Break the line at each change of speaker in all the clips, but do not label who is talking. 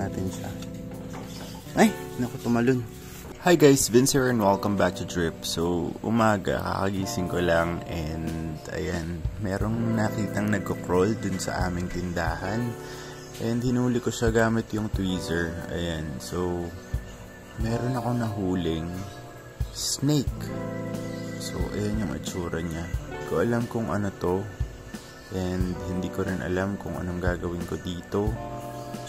natin siya. Ay, naku, tumalon. Hi guys, Vince here and welcome back to Drip. So, umaga, kakagising ko lang and ayan, merong nakitang nagko-crawl dun sa aming tindahan. And hinuli ko siya gamit yung tweezer. Ayan, so, meron ako nahuling snake. So, ayan yung itsura niya. Hindi ko alam kung ano to. And hindi ko rin alam kung anong gagawin ko dito.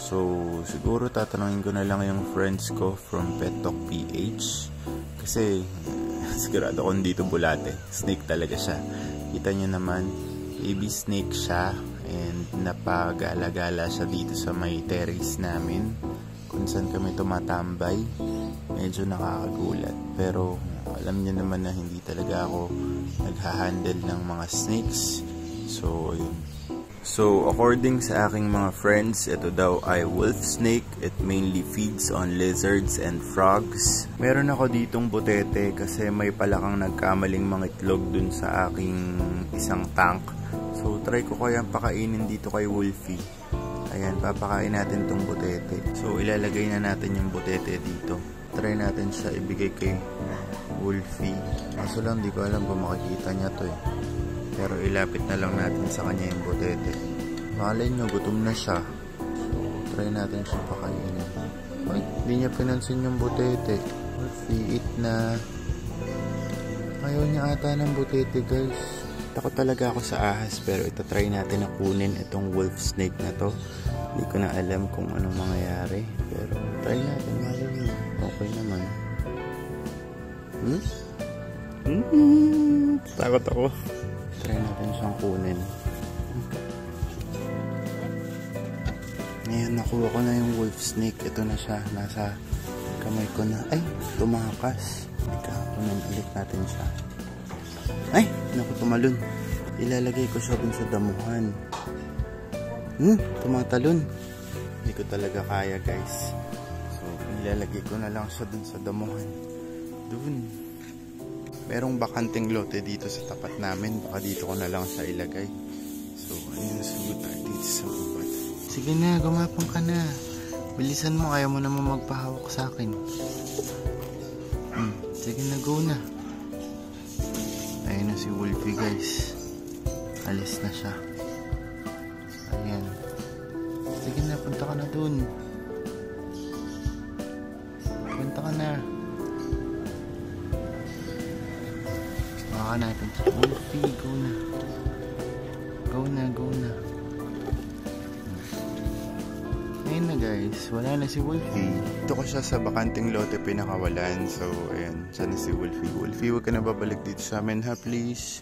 So, siguro tatanungin ko na lang yung friends ko from Pet Talk PH. Kasi, sigurado kung dito bulate. Snake talaga siya. Kita nyo naman, baby snake siya. And napagala-gala siya dito sa may terrace namin. Kung saan kami tumatambay. Medyo nakakagulat. Pero, alam nyo naman na hindi talaga ako naghahandle ng mga snakes. So, ayun. So, according sa aking mga friends, ito daw ay wolf snake. It mainly feeds on lizards and frogs. Meron ako ditong butete kasi may palakang nagkamaling mga itlog dun sa aking isang tank. So, try ko kayang pakainin dito kay Wolfie. Ayan, papakain natin tong butete. So, ilalagay na natin yung butete dito. Try natin siya ibigay kay Wolfie. Kaso lang, di ko alam kung makikita niya to eh. Pero ilapit na lang natin sa kanya yung butete. Malay nyo, gutom na siya. So, try natin siya pakainin. Ay, hindi niya pinansin yung butete. Wolfie, eat na. Ayaw niya ata ng butete, guys. Takot talaga ako sa ahas, pero itatry natin na kunin itong wolf snake na to. Hindi ko na alam kung anong mangyayari. Pero try natin, malay nyo. Okay naman. Takot ako. Try natin siyang kunin. Ngayon, nakuha ko na yung wolf snake. Ito na siya. Nasa kamay ko na. Ay, tumakas. Kunin ulit natin siya. Ay, naku, tumalon. Ilalagay ko siya dun sa damuhan. Tumatalon. Hindi ko talaga kaya, guys. So, ilalagay ko na lang siya dun sa damuhan. Dun. Merong bakanting lote dito sa tapat namin. Baka dito ko na lang siya ilagay. So, ayun, sagot tayo dito sa ubat. Sige na, gumapang ka na. Bilisan mo, ayaw mo naman magpahawak sa akin. Sige na, go na. Ayun na si Wolfie, guys. Alis na siya. Ayan. Sige na, punta ka na dun. Punta ka na. Baka natin si Wolfie, go na. Go na, go na. Ayun na, guys, wala na si Wolfie. Ito ko siya sa bakanting lote pinakawalan. So, ayan, siya na si Wolfie. Wolfie, huwag ka na babalik dito sa amin ha, please.